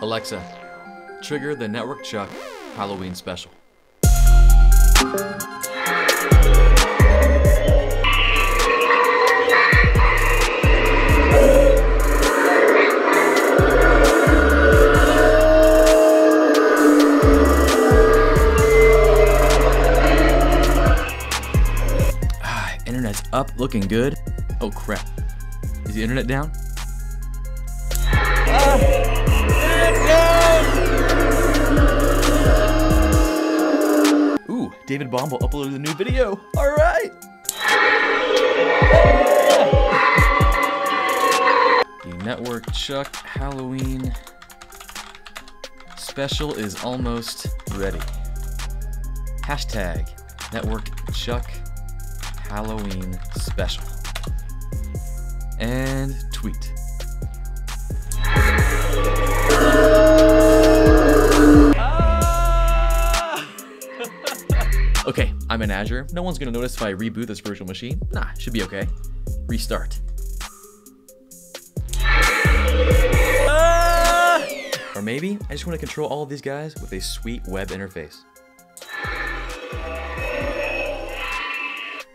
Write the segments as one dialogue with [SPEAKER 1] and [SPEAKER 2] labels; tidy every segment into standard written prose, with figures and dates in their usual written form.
[SPEAKER 1] Alexa, trigger the Network Chuck Halloween special. Internet's up, looking good. Oh crap. Is the internet down? Ooh, David Bombal uploaded a new video. All right. The Network Chuck Halloween special is almost ready. Hashtag Network Chuck Halloween special. And tweet. Okay, I'm in Azure. No one's gonna notice if I reboot this virtual machine. Nah, should be okay. Restart. Or maybe I just want to control all of these guys with a sweet web interface.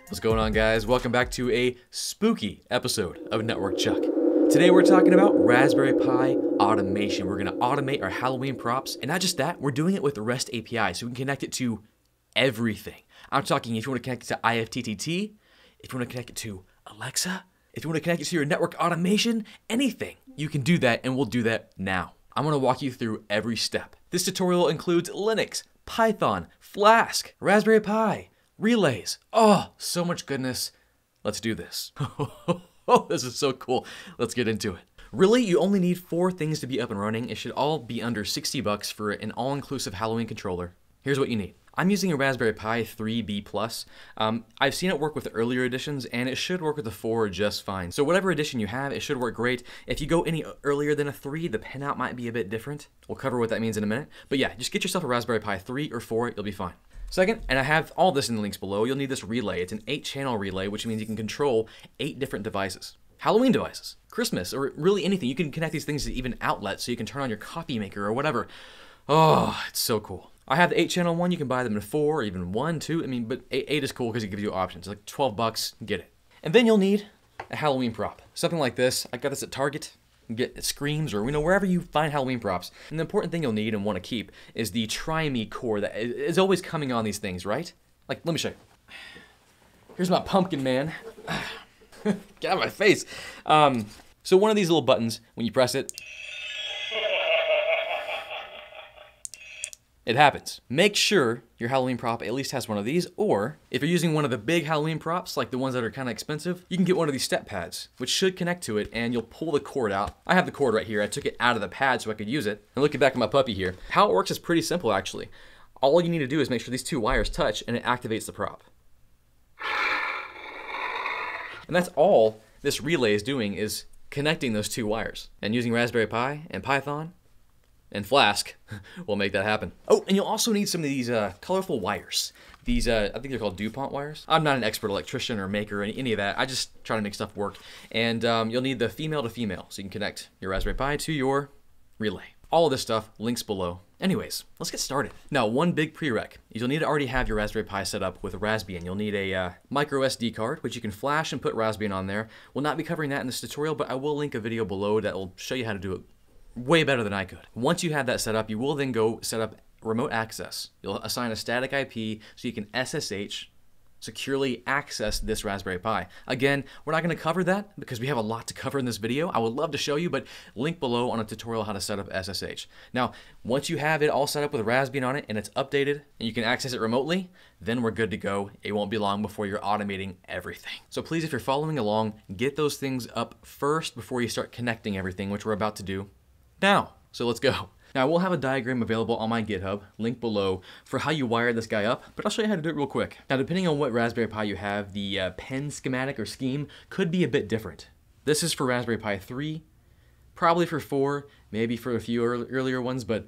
[SPEAKER 1] What's going on, guys? Welcome back to a spooky episode of Network Chuck. Today we're talking about Raspberry Pi automation. We're gonna automate our Halloween props, and not just that, we're doing it with the REST API, so we can connect it to everything. I'm talking if you want to connect it to Ifttt, if you want to connect it to Alexa, if you want to connect it to your network automation, anything, you can do that, and we'll do that now. I'm gonna walk you through every step. This tutorial includes Linux, Python, Flask, Raspberry Pi, relays. Oh, so much goodness. Let's do this. Oh, this is so cool. Let's get into it. Really, you only need 4 things to be up and running. It should all be under 60 bucks for an all-inclusive Halloween controller. Here's what you need. I'm using a Raspberry Pi 3B+. I've seen it work with the earlier editions, and it should work with the 4 just fine. So whatever edition you have, it should work great. If you go any earlier than a 3, the pinout might be a bit different. We'll cover what that means in a minute. But yeah, just get yourself a Raspberry Pi 3 or 4, you'll be fine. Second, and I have all this in the links below, you'll need this relay. It's an 8-channel relay, which means you can control 8 different devices. Halloween devices, Christmas, or really anything. You can connect these things to even outlets, so you can turn on your coffee maker or whatever. Oh, it's so cool. I have the 8-channel one. You can buy them in 4 or even 1, 2. I mean, but 8 is cool because it gives you options. Like 12 bucks, get it. And then you'll need a Halloween prop. Something like this. I got this at Target. Get Screams or wherever you find Halloween props. And the important thing you'll need and want to keep is the Try Me core that is always coming on these things, right? Like, let me show you. Here's my pumpkin man. Get out of my face. So one of these little buttons, when you press it, it happens. Make sure your Halloween prop at least has one of these, or if you're using one of the big Halloween props, like the ones that are kind of expensive, you can get one of these step pads, which should connect to it, and you'll pull the cord out. I have the cord right here. I took it out of the pad so I could use it. And look back at my puppy here. How it works is pretty simple, actually. All you need to do is make sure these 2 wires touch, and it activates the prop. And that's all this relay is doing, is connecting those 2 wires. And using Raspberry Pi and Python and Flask will make that happen. Oh, and you'll also need some of these colorful wires. These, I think they're called DuPont wires. I'm not an expert electrician or maker or any of that. I just try to make stuff work. And you'll need the female to female, so you can connect your Raspberry Pi to your relay. All of this stuff, links below. Anyways, let's get started. Now, one big prereq is you'll need to already have your Raspberry Pi set up with Raspbian. You'll need a micro SD card, which you can flash and put Raspbian on there. We'll not be covering that in this tutorial, but I will link a video below that will show you how to do it way better than I could. Once you have that set up, you will then go set up remote access. You'll assign a static IP so you can SSH, securely access this Raspberry Pi. Again, we're not going to cover that because we have a lot to cover in this video. I would love to show you, but link below on a tutorial how to set up SSH. Now, once you have it all set up with Raspbian on it and it's updated and you can access it remotely, then we're good to go. It won't be long before you're automating everything. So please, if you're following along, get those things up first before you start connecting everything, which we're about to do now. So let's go. Now, I will have a diagram available on my GitHub, link below, for how you wire this guy up, but I'll show you how to do it real quick. Now, depending on what Raspberry Pi you have, the pen schematic or scheme could be a bit different. This is for Raspberry Pi 3, probably for 4, maybe for a few earlier ones, but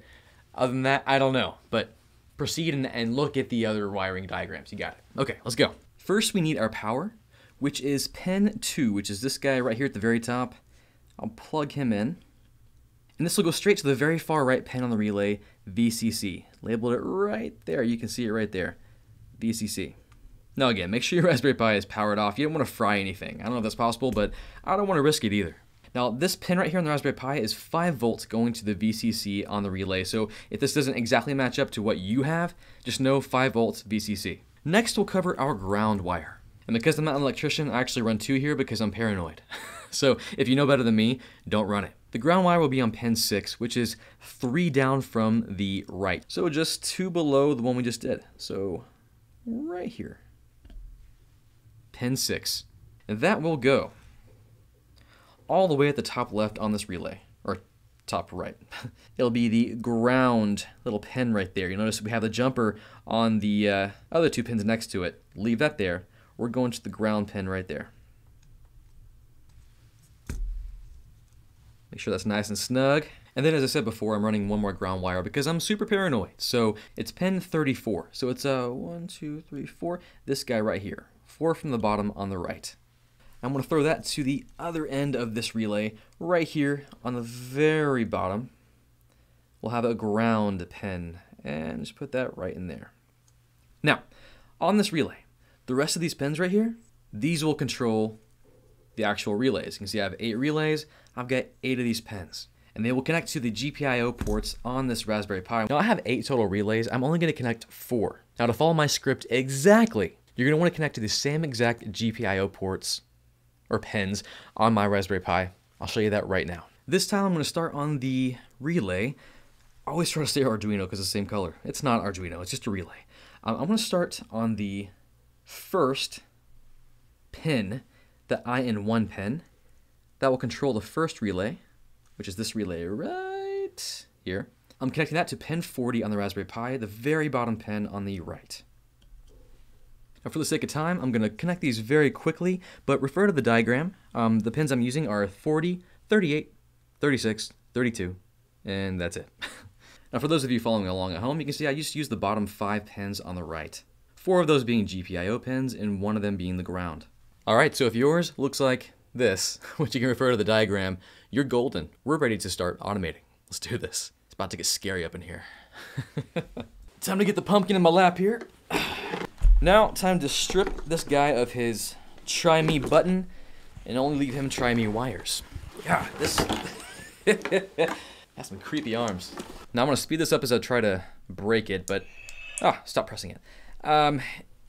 [SPEAKER 1] other than that, I don't know. But proceed and look at the other wiring diagrams. You got it. Okay, let's go. First, we need our power, which is pin 2, which is this guy right here at the very top. I'll plug him in. And this will go straight to the very far right pin on the relay, VCC. Labeled it right there. You can see it right there, VCC. Now again, make sure your Raspberry Pi is powered off. You don't want to fry anything. I don't know if that's possible, but I don't want to risk it either. Now this pin right here on the Raspberry Pi is 5 volts going to the VCC on the relay. So if this doesn't exactly match up to what you have, just know 5 volts VCC. Next we'll cover our ground wire. And because I'm not an electrician, I actually run 2 here because I'm paranoid. So if you know better than me, don't run it. The ground wire will be on pin 6, which is 3 down from the right. So just 2 below the one we just did. So right here, pin 6. And that will go all the way at the top left on this relay, or top right. It'll be the ground little pin right there. You notice we have the jumper on the other 2 pins next to it. Leave that there. We're going to the ground pin right there. Make sure that's nice and snug. And then as I said before, I'm running 1 more ground wire because I'm super paranoid. So it's pin 34. So it's 1, 2, 3, 4. This guy right here. 4 from the bottom on the right. I'm going to throw that to the other end of this relay right here on the very bottom. We'll have a ground pin and just put that right in there. Now, on this relay, the rest of these pins right here, these will control the actual relays. You can see I have 8 relays. I've got 8 of these pins. And they will connect to the GPIO ports on this Raspberry Pi. Now I have 8 total relays. I'm only going to connect 4. Now to follow my script exactly, you're going to want to connect to the same exact GPIO ports or pins on my Raspberry Pi. I'll show you that right now. This time I'm going to start on the relay. I always try to stay Arduino because it's the same color. It's not Arduino, it's just a relay. I'm going to start on the first pin, the IN1 pin. That will control the first relay, which is this relay right here. I'm connecting that to pin 40 on the Raspberry Pi, the very bottom pin on the right. Now for the sake of time, I'm going to connect these very quickly, but refer to the diagram. The pins I'm using are 40, 38, 36, 32, and that's it. Now for those of you following along at home, you can see I just used the bottom 5 pins on the right. 4 of those being GPIO pins, and 1 of them being the ground. Alright, so if yours looks like this, which you can refer to the diagram, you're golden. We're ready to start automating. Let's do this. It's about to get scary up in here. Time to get the pumpkin in my lap here. Now, time to strip this guy of his try me button and only leave him try me wires. Yeah, this has some creepy arms. Now I'm gonna speed this up as I try to break it, but stop pressing it.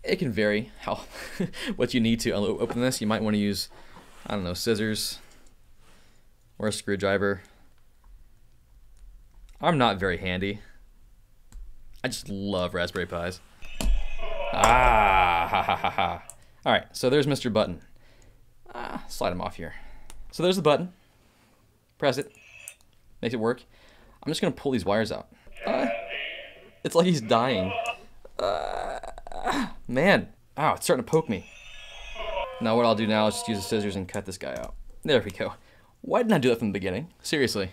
[SPEAKER 1] It can vary how what you need to open this. You might want to use, I don't know, scissors or a screwdriver. I'm not very handy. I just love Raspberry Pis. Ha ha ha ha. All right, so there's Mr. Button. Slide him off here. So there's the button. Press it. Makes it work. I'm just gonna pull these wires out. It's like he's dying. Man. Ow, it's starting to poke me. Now what I'll do now is just use the scissors and cut this guy out. There we go. Why didn't I do that from the beginning? Seriously.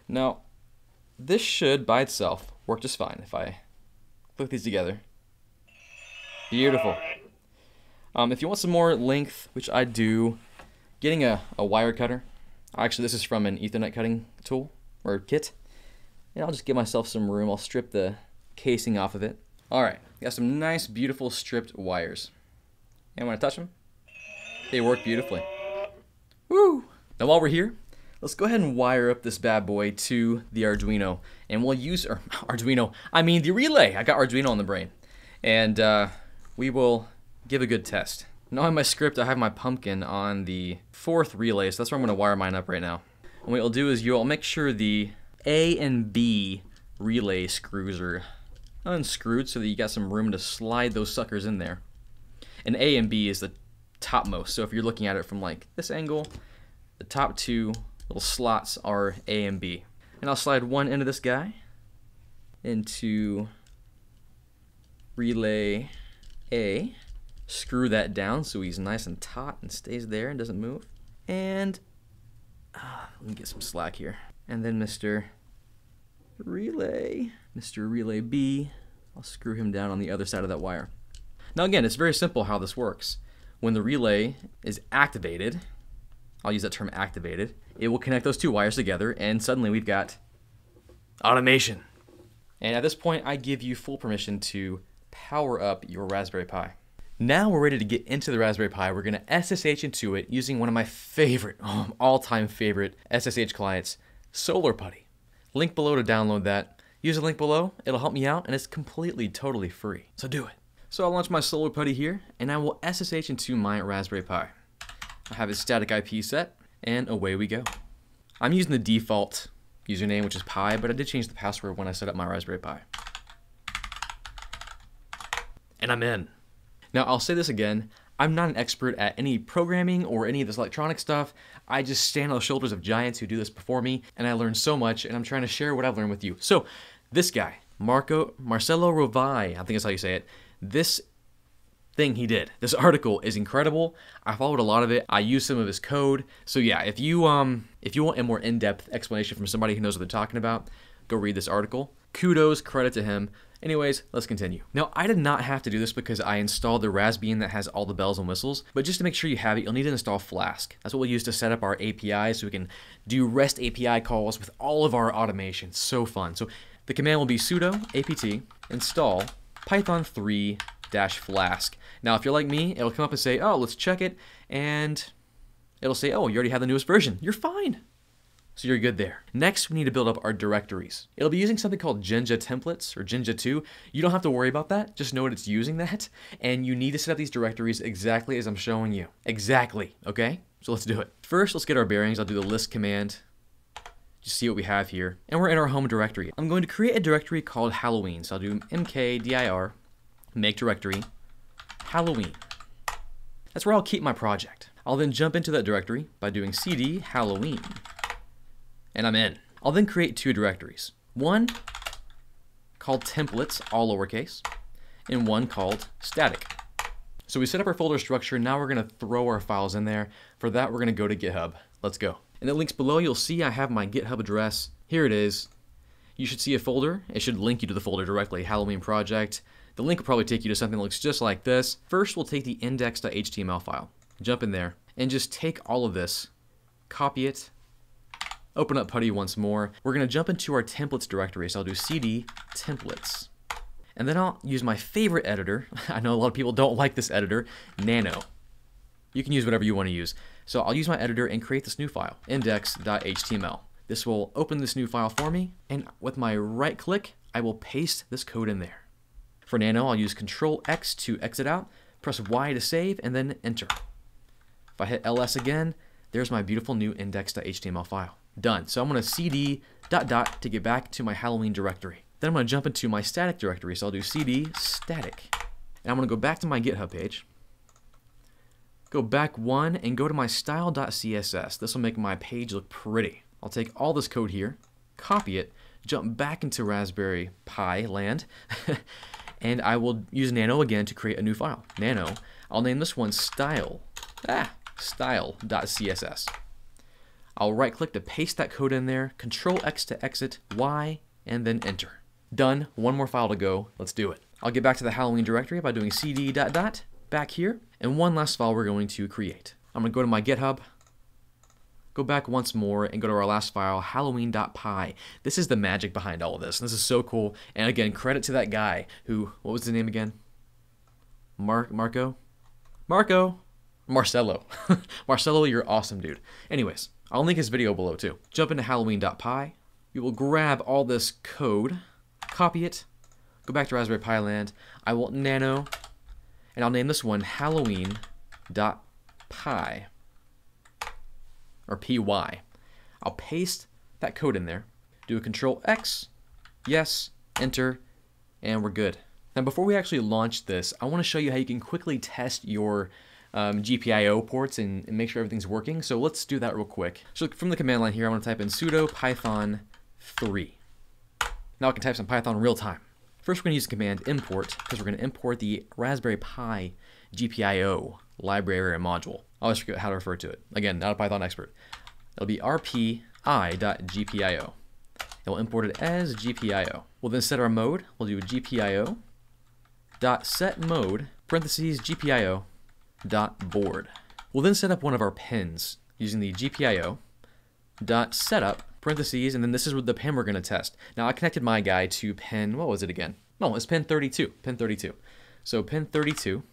[SPEAKER 1] Now, this should, by itself, work just fine if I click these together. Beautiful. If you want some more length, which I do, getting a wire cutter. Actually, this is from an Ethernet cutting tool, or kit. And I'll just give myself some room. I'll strip the casing off of it. Alright, got some nice, beautiful stripped wires. And when I touch them, they work beautifully. Woo! Now while we're here, let's go ahead and wire up this bad boy to the Arduino. And we'll use, the relay. I got Arduino on the brain. And we will give a good test. Now in my script, I have my pumpkin on the 4th relay, so that's where I'm going to wire mine up right now. And what you'll do is you'll make sure the A and B relay screws are unscrewed so that you got some room to slide those suckers in there. And A and B is the topmost, so if you're looking at it from like this angle, the top 2 little slots are A and B. And I'll slide one into this guy into relay A, screw that down so he's nice and taut and stays there and doesn't move. And let me get some slack here. And then Mr. Relay B, I'll screw him down on the other side of that wire. Now again, it's very simple how this works. When the relay is activated, I'll use that term activated. It will connect those two wires together, and suddenly we've got automation. And at this point, I give you full permission to power up your Raspberry Pi. Now we're ready to get into the Raspberry Pi. We're going to SSH into it using one of my favorite, all-time favorite SSH clients, SolarPutty. Link below to download that. Use the link below. It'll help me out, and it's completely, totally free. So do it. So I'll launch my SolarPutty here, and I will SSH into my Raspberry Pi. I have its static IP set, and away we go. I'm using the default username, which is Pi, but I did change the password when I set up my Raspberry Pi. And I'm in. Now, I'll say this again. I'm not an expert at any programming or any of this electronic stuff. I just stand on the shoulders of giants who do this before me, and I learned so much, and I'm trying to share what I've learned with you. So, this guy, Marcelo Rovai, I think that's how you say it, this thing he did, this article is incredible. I followed a lot of it. I used some of his code. So yeah, if you want a more in-depth explanation from somebody who knows what they're talking about, go read this article. Kudos, credit to him. Anyways, let's continue. Now, I did not have to do this because I installed the Raspbian that has all the bells and whistles, but just to make sure you have it, you'll need to install Flask. That's what we'll use to set up our API so we can do REST API calls with all of our automation. So fun. So the command will be sudo apt install python 3-flask. Now, if you're like me, it'll come up and say, oh, let's check it, and it'll say, oh, you already have the newest version. You're fine. So you're good there. Next, we need to build up our directories. It'll be using something called Jinja templates or Jinja 2. You don't have to worry about that. Just know that it's using that. And you need to set up these directories exactly as I'm showing you. Exactly, okay? So let's do it. First, let's get our bearings. I'll do the list command. Just see what we have here. And we're in our home directory. I'm going to create a directory called Halloween. So I'll do mkdir, make directory, Halloween. That's where I'll keep my project. I'll then jump into that directory by doing cd Halloween. And I'm in. I'll then create two directories. One called templates, all lowercase, and one called static. So we set up our folder structure. Now we're going to throw our files in there. For that, we're going to go to GitHub. Let's go. In the links below, you'll see I have my GitHub address. Here it is. You should see a folder. It should link you to the folder directly, Halloween project. The link will probably take you to something that looks just like this. First, we'll take the index.html file, jump in there, and just take all of this, copy it, open up Putty once more. We're going to jump into our templates directory, so I'll do cd templates. And then I'll use my favorite editor. I know a lot of people don't like this editor, Nano. You can use whatever you want to use. So I'll use my editor and create this new file, index.html. This will open this new file for me, and with my right click, I will paste this code in there. For Nano, I'll use Control-X to exit out, press Y to save, and then enter. If I hit LS again, there's my beautiful new index.html file. Done. So I'm going to cd ... to get back to my Halloween directory. Then I'm going to jump into my static directory, so I'll do cd static. And I'm going to go back to my GitHub page, go back one, and go to my style.css. This will make my page look pretty. I'll take all this code here, copy it, jump back into Raspberry Pi land, and I will use Nano again to create a new file. Nano. I'll name this one style.css. I'll right click to paste that code in there, Control-X to exit, Y, and then enter. Done. One more file to go. Let's do it. I'll get back to the Halloween directory by doing cd ... back here, and one last file we're going to create. I'm going to go to my GitHub, go back once more, and go to our last file, halloween.py. This is the magic behind all of this. This is so cool. And again, credit to that guy who, what was his name again? Marcelo. Marcelo, you're awesome, dude. Anyways, I'll link his video below too. Jump into halloween.py. We will grab all this code, copy it, go back to Raspberry Pi land. I will Nano, and I'll name this one halloween.py. Or py. I'll paste that code in there, do a Control-X, yes, enter, and we're good. Now before we actually launch this, I want to show you how you can quickly test your Gpio ports and make sure everything's working. So let's do that real quick. So from the command line here, I'm going to type in sudo python 3. Now I can type some Python real time. First we're going to use the command import, because we're going to import the Raspberry Pi Gpio library and module. I always forget how to refer to it. Again, not a Python expert. It'll be rpi.gpio. And we'll import it as GPIO. We'll then set our mode. We'll do GPIO.setMode, parentheses GPIO.board. We'll then set up one of our pins. using the Gpio dot setup parentheses, and then this is the pin we're going to test. Now I connected my guy to pin, what was it again? No, it's pin 32. Pin 32. So pin 32,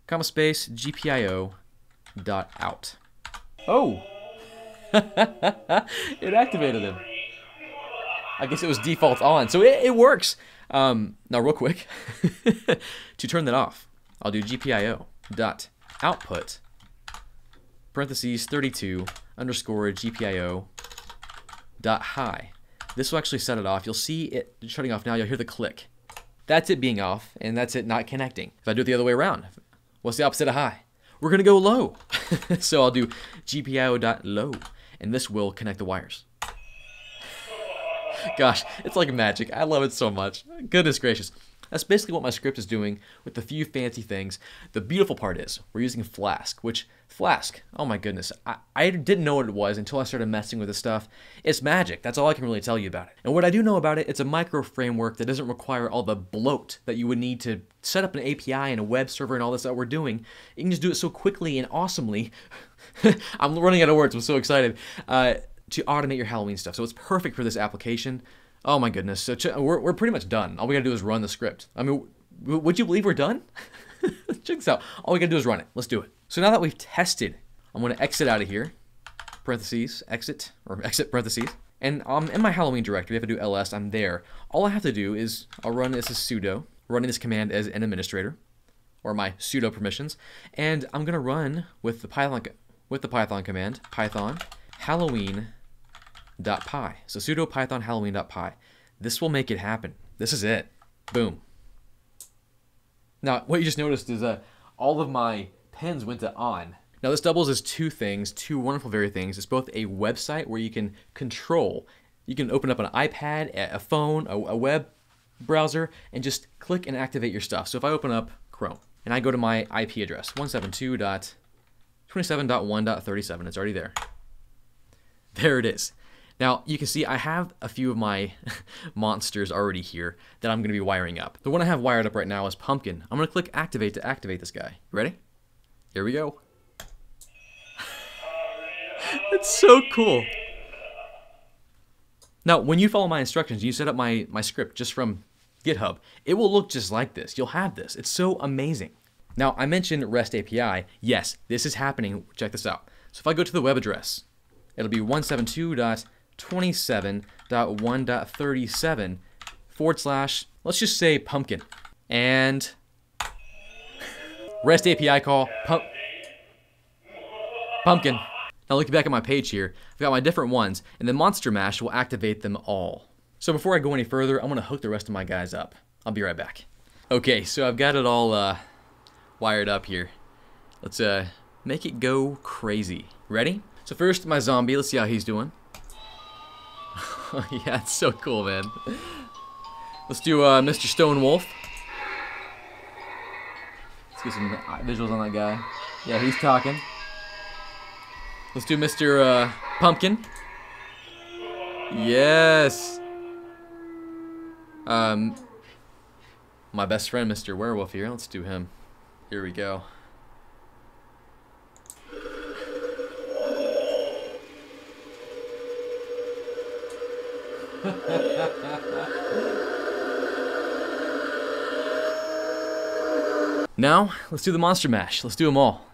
[SPEAKER 1] comma space Gpio dot out. Oh, it activated him. I guess it was default on, so it works. Now real quick, to turn that off, I'll do Gpio dot output parentheses 32 underscore Gpio dot high. This will actually set it off. You'll see it shutting off now. You'll hear the click. That's it being off, and that's it not connecting. If I do it the other way around, what's the opposite of high? We're gonna go low. So I'll do Gpio dot low, and this will connect the wires. Gosh, it's like magic. I love it so much. Goodness gracious. That's basically what my script is doing with a few fancy things. The beautiful part is we're using Flask, which Flask, oh my goodness, I didn't know what it was until I started messing with this stuff. It's magic. That's all I can really tell you about it. And what I do know about it, it's a micro framework that doesn't require all the bloat that you would need to set up an API and a web server and all this that we're doing. You can just do it so quickly and awesomely. I'm running out of words. I'm so excited. To automate your Halloween stuff. So it's perfect for this application. Oh my goodness. So we're pretty much done. All we gotta do is run the script. I mean, would you believe we're done? Check this out. All we gotta do is run it. Let's do it. So now that we've tested, I'm gonna exit out of here. Parentheses, exit, or exit parentheses. And in my Halloween directory, if I do ls, I'm there. All I have to do is, I'll run this as sudo, running this command as an administrator, or my sudo permissions. And I'm gonna run with the Python command, python halloween.py. So sudo python halloween.py. This will make it happen. This is it. Boom. Now, what you just noticed is all of my pins went to on. Now, this doubles as two things, two wonderful very things. It's both a website where you can control. You can open up an iPad, a phone, a web browser, and just click and activate your stuff. So if I open up Chrome and I go to my IP address, 172.27.1.37, it's already there. There it is. Now, you can see I have a few of my monsters already here that I'm going to be wiring up. The one I have wired up right now is Pumpkin. I'm going to click Activate to activate this guy. Ready? Here we go. It's so cool. Now, when you follow my instructions, you set up my script just from GitHub, it will look just like this. You'll have this. It's so amazing. Now, I mentioned REST API. Yes, this is happening. Check this out. So if I go to the web address, it'll be 172.27.1.37 / let's just say pumpkin. And REST API call, pumpkin. Now looking back at my page here, I've got my different ones, and the Monster Mash will activate them all. So before I go any further, I'm gonna hook the rest of my guys up. I'll be right back. Okay, so I've got it all wired up here. Let's make it go crazy. Ready? So first, my zombie. Let's see how he's doing. Yeah, it's so cool, man. Let's do Mr. Stone Wolf. Let's get some visuals on that guy. Yeah, he's talking. Let's do Mr. Pumpkin. Yes. My best friend, Mr. Werewolf here. Let's do him. Here we go. Now, let's do the Monster Mash. Let's do them all.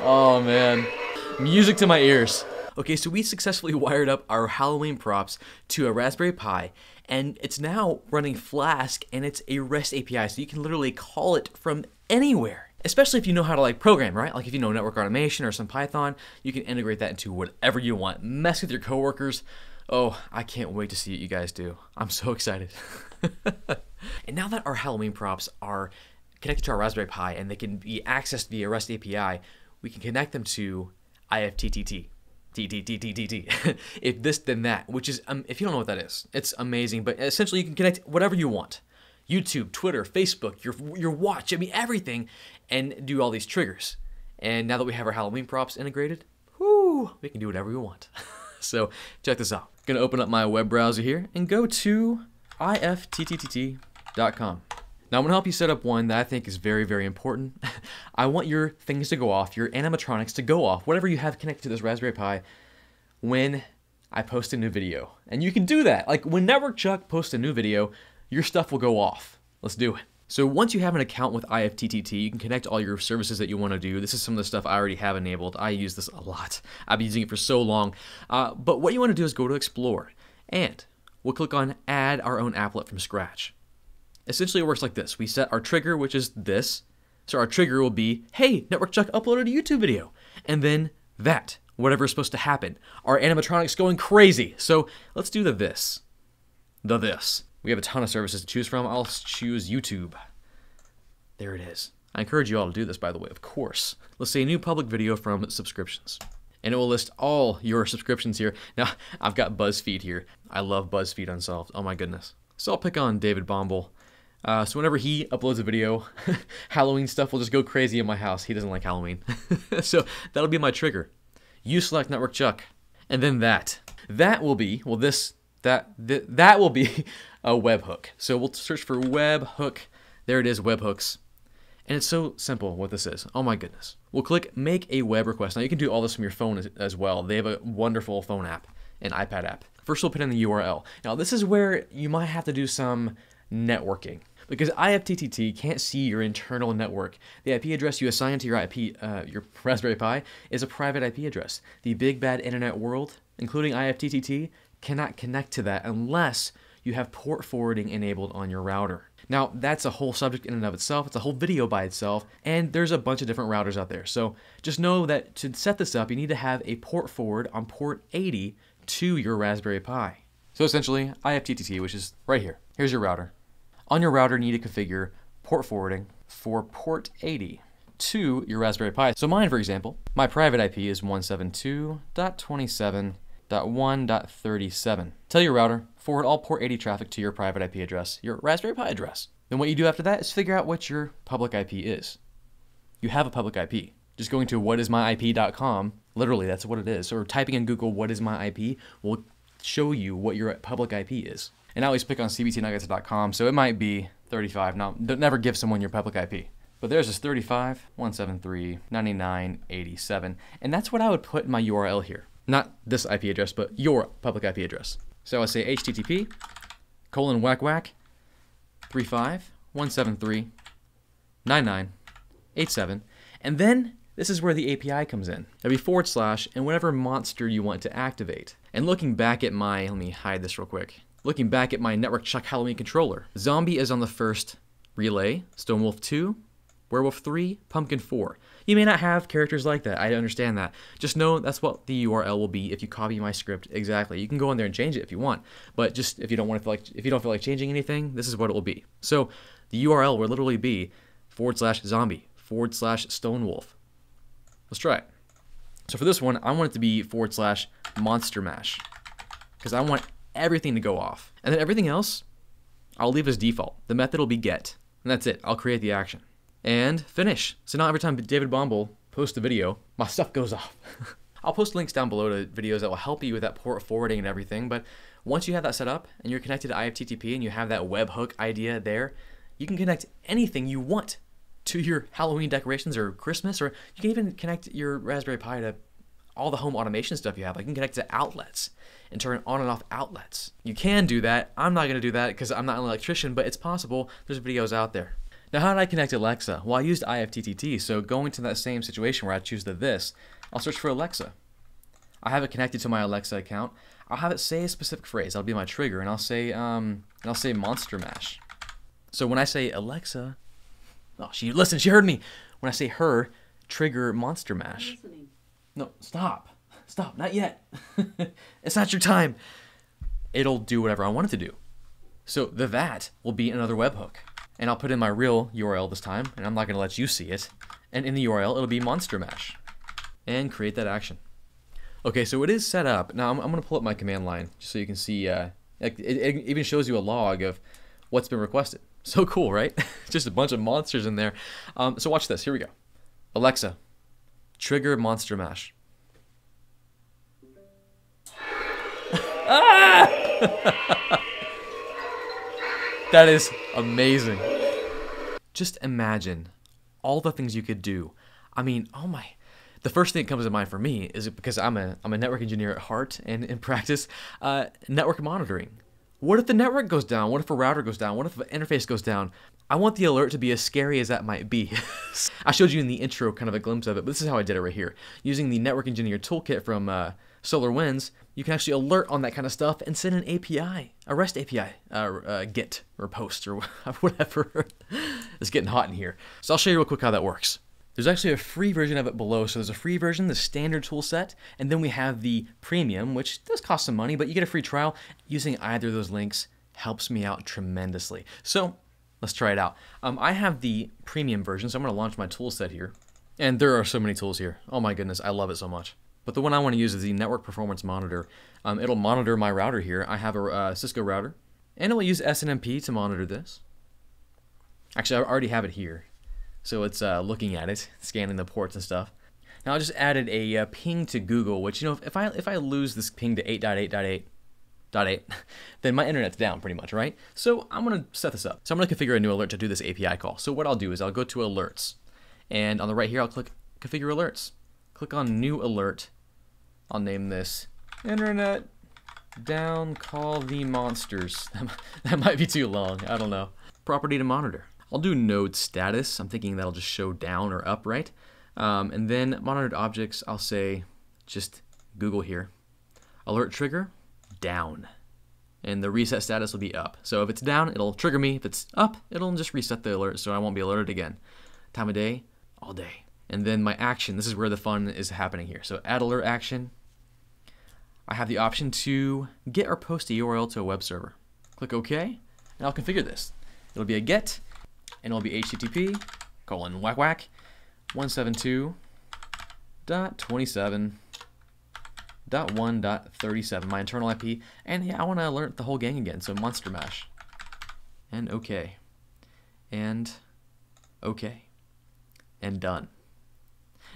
[SPEAKER 1] Oh man, music to my ears. Okay, so we successfully wired up our Halloween props to a Raspberry Pi, and it's now running Flask, and it's a REST API, so you can literally call it from anywhere. Especially if you know how to like program, right? Like if you know network automation or some Python, you can integrate that into whatever you want. Mess with your coworkers. Oh, I can't wait to see what you guys do. I'm so excited. And now that our Halloween props are connected to our Raspberry Pi and they can be accessed via REST API, we can connect them to Ifttt. If this, then that, which is, if you don't know what that is, it's amazing. But essentially, you can connect whatever you want. YouTube, Twitter, Facebook, your watch, I mean everything, and do all these triggers. And now that we have our Halloween props integrated, whoo, we can do whatever we want. So check this out. I'm gonna open up my web browser here and go to ifttt.com. Now I'm going to help you set up one that I think is very, very important. I want your things to go off, your animatronics to go off, whatever you have connected to this Raspberry Pi, when I post a new video. And you can do that. Like when Network Chuck posts a new video, your stuff will go off. Let's do it. So once you have an account with Ifttt, you can connect all your services that you want to do. This is some of the stuff I already have enabled. I use this a lot. I've been using it for so long. But what you want to do is go to Explore, and we'll click on Add Our Own Applet from scratch. Essentially, it works like this. We set our trigger, which is this. So our trigger will be, hey, Network Chuck uploaded a YouTube video. And then that, whatever is supposed to happen. Our animatronics going crazy. So let's do the this. The this. We have a ton of services to choose from. I'll choose YouTube. There it is. I encourage you all to do this, by the way, of course. Let's say new public video from subscriptions. And it will list all your subscriptions here. Now, I've got BuzzFeed here. I love BuzzFeed Unsolved. Oh my goodness. So I'll pick on David Bombal. So whenever he uploads a video, Halloween stuff will just go crazy in my house. He doesn't like Halloween. So that'll be my trigger. You select Network Chuck. And then that. That will be, well, that will be a webhook. So we'll search for webhook. There it is, webhooks. And it's so simple what this is. Oh my goodness. We'll click make a web request. Now you can do all this from your phone as well. They have a wonderful phone app, an iPad app. First we'll put in the URL. Now this is where you might have to do some networking, because Ifttt can't see your internal network. The IP address you assign to your Raspberry Pi is a private IP address. The big bad internet world, including Ifttt, cannot connect to that unless you have port forwarding enabled on your router. Now, that's a whole subject in and of itself. It's a whole video by itself, and there's a bunch of different routers out there. So just know that to set this up, you need to have a port forward on port 80 to your Raspberry Pi. So essentially, Ifttt, which is right here. Here's your router. On your router, you need to configure port forwarding for port 80 to your Raspberry Pi. So mine, for example, my private IP is 172.27.1.37. Tell your router, forward all port 80 traffic to your private IP address, your Raspberry Pi address. Then what you do after that is figure out what your public IP is. You have a public IP. Just going to whatismyip.com, literally that's what it is, or typing in Google whatismyip will show you what your public IP is. And I always pick on cbtnuggets.com, so it might be 35. Now, don't never give someone your public IP. But there's this 35.173.99.87, and that's what I would put in my URL here. Not this IP address, but your public IP address. So I say http://35.173.99.87, and then this is where the API comes in. It'll be / and whatever monster you want to activate. And looking back at my, let me hide this real quick. Looking back at my Network Chuck Halloween controller, Zombie is on the first relay, Stonewolf 2, Werewolf 3, Pumpkin 4. You may not have characters like that, I understand that. Just know that's what the URL will be if you copy my script exactly. You can go in there and change it if you want, but just if you don't feel like changing anything, this is what it will be. So the URL will literally be /zombie /Stonewolf. Let's try it. So for this one, I want it to be /monster mash, because I want everything to go off. And then everything else, I'll leave as default. The method will be get, and that's it. I'll create the action. And finish. So now every time David Bombal posts a video, my stuff goes off. I'll post links down below to videos that will help you with that port forwarding and everything, but once you have that set up, and you're connected to Ifttt, and you have that webhook idea there, you can connect anything you want to your Halloween decorations or Christmas, or you can even connect your Raspberry Pi to all the home automation stuff you have. Like you can connect to outlets and turn on and off outlets. You can do that. I'm not going to do that because I'm not an electrician, but it's possible. There's videos out there. Now, how did I connect Alexa? Well, I used Ifttt, so going to that same situation where I choose the this, I'll search for Alexa. I have it connected to my Alexa account. I'll have it say a specific phrase. That'll be my trigger, and I'll say Monster Mash. So when I say Alexa, oh, she heard me. When I say her, trigger Monster Mash. No, stop, not yet. It's not your time. It'll do whatever I want it to do. So that will be another webhook. And I'll put in my real URL this time, and I'm not going to let you see it. And in the URL, it'll be Monster Mash. And create that action. Okay, so it is set up. Now I'm going to pull up my command line just so you can see. It even shows you a log of what's been requested. So cool, right? Just a bunch of monsters in there. So watch this. Here we go. Alexa, trigger Monster Mash. Ah! That is amazing. just imagine all the things you could do. I mean, oh my. The first thing that comes to mind for me is because I'm a network engineer at heart and in practice, network monitoring. What if the network goes down? What if a router goes down? What if an interface goes down? I want the alert to be as scary as that might be. I showed you in the intro kind of a glimpse of it, but this is how I did it right here. Using the network engineer toolkit from SolarWinds, you can actually alert on that kind of stuff and send an API, a REST API, GET or POST or whatever. It's getting hot in here. So I'll show you real quick how that works. There's actually a free version of it below. So there's a free version, the standard tool set, and then we have the premium, which does cost some money, but you get a free trial. Using either of those links helps me out tremendously. So let's try it out. I have the premium version, so I'm going to launch my tool set here. And there are so many tools here. Oh my goodness, I love it so much. But the one I want to use is the Network Performance Monitor. It'll monitor my router here. I have a Cisco router, and it will use SNMP to monitor this. Actually, I already have it here. So it's looking at it, scanning the ports and stuff. Now I just added a ping to Google, which, you know, if I lose this ping to 8.8.8.8, then my internet's down pretty much, right? So I'm going to set this up. So I'm going to configure a new alert to do this API call. So what I'll do is I'll go to Alerts, and on the right here I'll click Configure Alerts. Click on New Alert. I'll name this Internet Down, Call the Monsters. That might be too long, I don't know. Property to monitor. I'll do node status. I'm thinking that'll just show down or up, right? And then monitored objects, I'll say just Google here. Alert trigger, down. And the reset status will be up. So if it's down, it'll trigger me. If it's up, it'll just reset the alert so I won't be alerted again. Time of day, all day. And then my action, this is where the fun is happening here. So add alert action. I have the option to get or post a URL to a web server. Click OK, and I'll configure this. It'll be a get, and it'll be http://172.27.1.37, my internal IP, and yeah, I want to alert the whole gang again, so monster mash. And OK. And OK. And done.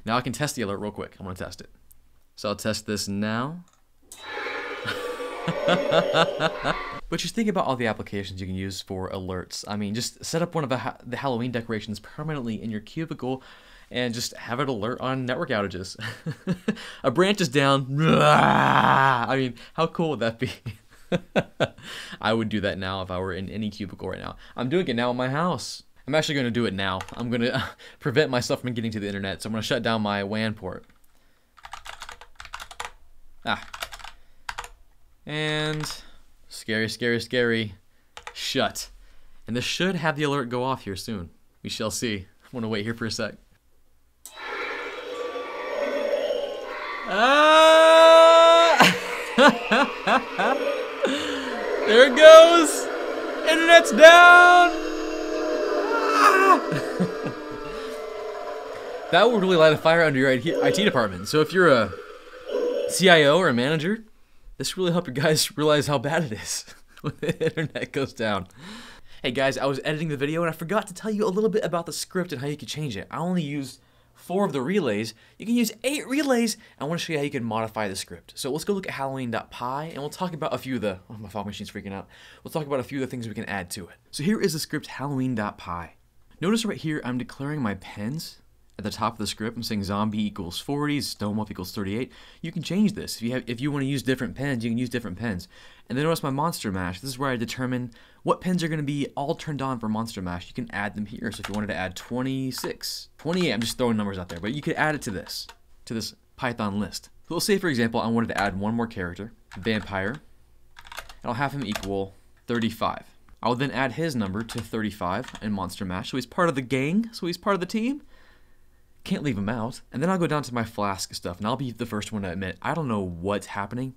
[SPEAKER 1] Now I can test the alert real quick. I'm going to test it. So I'll test this now. But just think about all the applications you can use for alerts. I mean, just set up one of the Halloween decorations permanently in your cubicle and just have it alert on network outages. A branch is down. I mean, how cool would that be? I would do that now if I were in any cubicle right now. I'm doing it now in my house. I'm actually going to do it now. I'm going to prevent myself from getting to the internet, so I'm going to shut down my WAN port. And scary, scary, scary. Shut. And this should have the alert go off here soon. We shall see. I want to wait here for a sec. There it goes. Internet's down. That would really light a fire under your IT department. So if you're a CIO or a manager, this really helped you guys realize how bad it is when the internet goes down. Hey guys, I was editing the video and I forgot to tell you a little bit about the script and how you can change it. I only used 4 of the relays. You can use 8 relays. I want to show you how you can modify the script. So let's go look at Halloween.py and we'll talk about a few of the, oh, my fog machine's freaking out. We'll talk about a few of the things we can add to it. So here is the script Halloween.py. Notice right here, I'm declaring my pens. At the top of the script, I'm saying zombie equals 40, stonewolf equals 38. You can change this. If you want to use different pens, you can use different pens. And then notice my monster mash. This is where I determine what pens are going to be all turned on for monster mash. You can add them here. So if you wanted to add 26, 28, I'm just throwing numbers out there, but you could add it to this Python list. So let's say, for example, I wanted to add one more character, vampire, and I'll have him equal 35. I'll then add his number to 35 in monster mash. So he's part of the gang, so he's part of the team. Can't leave him out. And then I'll go down to my Flask stuff, and I'll be the first one to admit, I don't know what's happening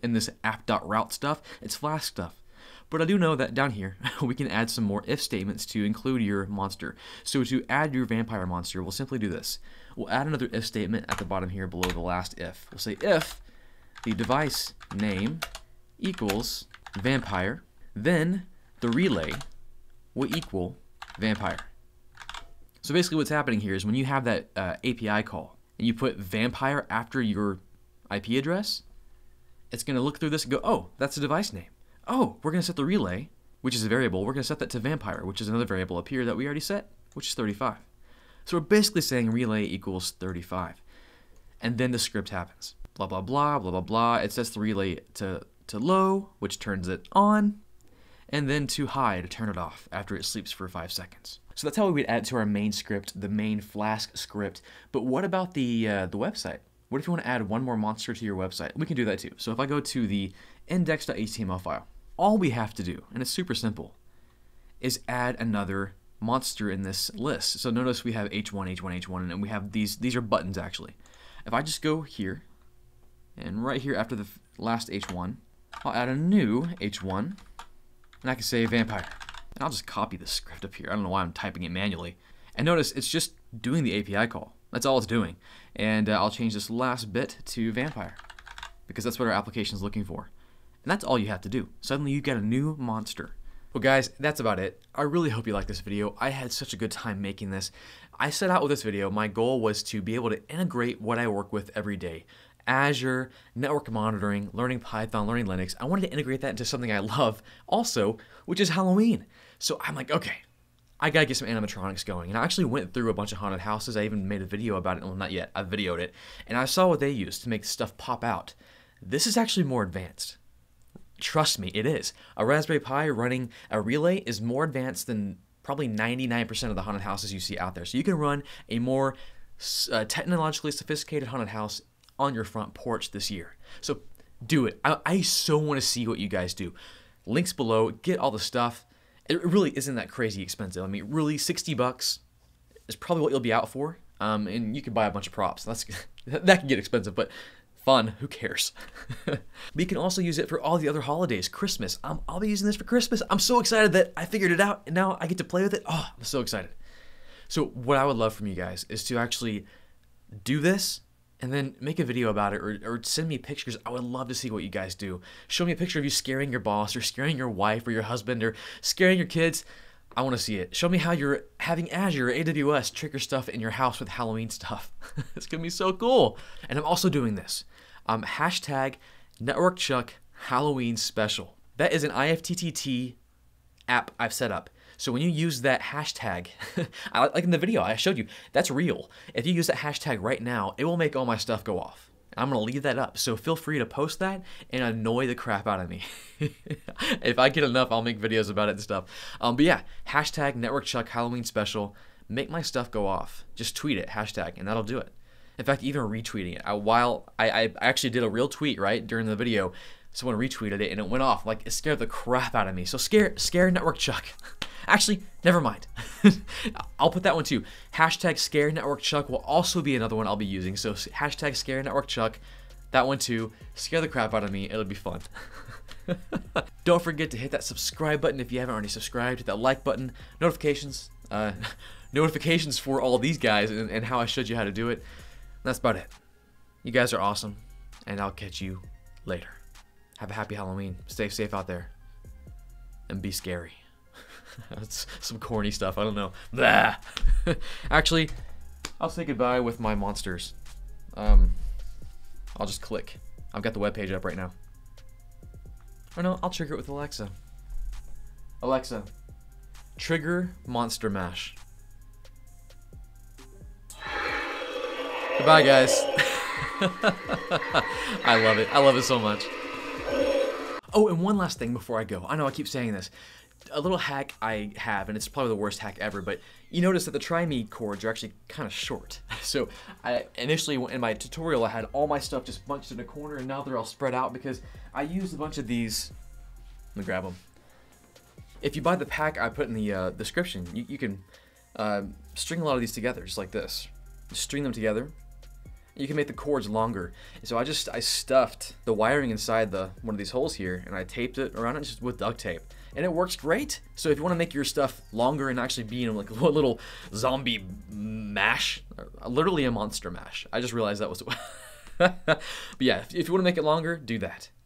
[SPEAKER 1] in this app.route stuff. It's Flask stuff. But I do know that down here, we can add some more if statements to include your monster. So to add your vampire monster, we'll simply do this. We'll add another if statement at the bottom here below the last if. We'll say if the device name equals vampire, then the relay will equal vampire. So basically what's happening here is when you have that API call and you put vampire after your IP address, it's going to look through this and go, oh, that's the device name. Oh, we're going to set the relay which is a variable, we're going to set that to vampire, which is another variable up here that we already set, which is 35. So we're basically saying relay equals 35. And then the script happens. Blah, blah, blah, blah, blah, blah. It sets the relay to low, which turns it on, and then to high to turn it off after it sleeps for 5 seconds. So that's how we would add it to our main script, the main Flask script. But what about the website? What if you want to add one more monster to your website? We can do that too. So if I go to the index.html file, all we have to do, and it's super simple, is add another monster in this list. So notice we have H1, H1, H1, and we have these are buttons actually. If I just go here, and right here after the last H1, I'll add a new H1, and I can say vampire. And I'll just copy the script up here. I don't know why I'm typing it manually. And notice it's just doing the API call. That's all it's doing. And I'll change this last bit to vampire, because that's what our application is looking for. And that's all you have to do. Suddenly you get a new monster. Well guys, that's about it. I really hope you liked this video. I had such a good time making this. I set out with this video, my goal was to be able to integrate what I work with every day. Azure, network monitoring, learning Python, learning Linux. I wanted to integrate that into something I love also, which is Halloween. So I'm like, okay, I gotta get some animatronics going. And I actually went through a bunch of haunted houses. I even made a video about it. Well, not yet, I videoed it. And I saw what they used to make stuff pop out. This is actually more advanced. Trust me, it is. A Raspberry Pi running a relay is more advanced than probably 99% of the haunted houses you see out there. So you can run a more technologically sophisticated haunted house on your front porch this year. So do it. I so want to see what you guys do. Links below, get all the stuff. It really isn't that crazy expensive. I mean, really, 60 bucks is probably what you'll be out for. And you can buy a bunch of props. That can get expensive, but fun, who cares? But you can also use it for all the other holidays. Christmas, I'll be using this for Christmas. I'm so excited that I figured it out and now I get to play with it. Oh, I'm so excited. So what I would love from you guys is to actually do this and then make a video about it, or send me pictures. I would love to see what you guys do. Show me a picture of you scaring your boss, or scaring your wife or your husband, or scaring your kids. I want to see it. Show me how you're having Azure or AWS trigger stuff in your house with Halloween stuff. It's going to be so cool. And I'm also doing this. Hashtag NetworkChuck Halloween Special. That is an IFTTT app I've set up. So when you use that hashtag, like in the video I showed you, that's real. If you use that hashtag right now, it will make all my stuff go off. I'm going to leave that up. So feel free to post that and annoy the crap out of me. If I get enough, I'll make videos about it and stuff. But yeah, hashtag NetworkChuck Halloween Special. Make my stuff go off. Just tweet it, hashtag, and that'll do it. In fact, even retweeting it. While I actually did a real tweet, right, during the video, someone retweeted it and it went off. Like, it scared the crap out of me. So scare NetworkChuck. Actually, never mind. I'll put that one too. Hashtag Scare Network Chuck will also be another one I'll be using. So hashtag Scare Network Chuck, that one too. Scare the crap out of me. It'll be fun. Don't forget to hit that subscribe button if you haven't already subscribed. Hit that like button. Notifications. Notifications for all these guys and how I showed you how to do it. That's about it. You guys are awesome, and I'll catch you later. Have a happy Halloween. Stay safe out there, and be scary. That's some corny stuff. I don't know. Blah. Actually, I'll say goodbye with my monsters. I'll just click. I've got the webpage up right now. Or no, I'll trigger it with Alexa. Alexa, trigger Monster Mash. Goodbye, guys. I love it. I love it so much. Oh, and one last thing before I go. I know I keep saying this. A little hack I have, and it's probably the worst hack ever, but you notice that the try me chords are actually kind of short. So initially in my tutorial, I had all my stuff just bunched in a corner, and now they're all spread out because I used a bunch of these. Let me grab them. If you buy the pack I put in the description, you can string a lot of these together, just like this. Just string them together. You can make the cords longer. So I stuffed the wiring inside one of these holes here, and I taped it around it just with duct tape. And it works great. So if you want to make your stuff longer and actually be in like a little zombie mash, literally a monster mash. I just realized that was. But yeah, if you want to make it longer, do that.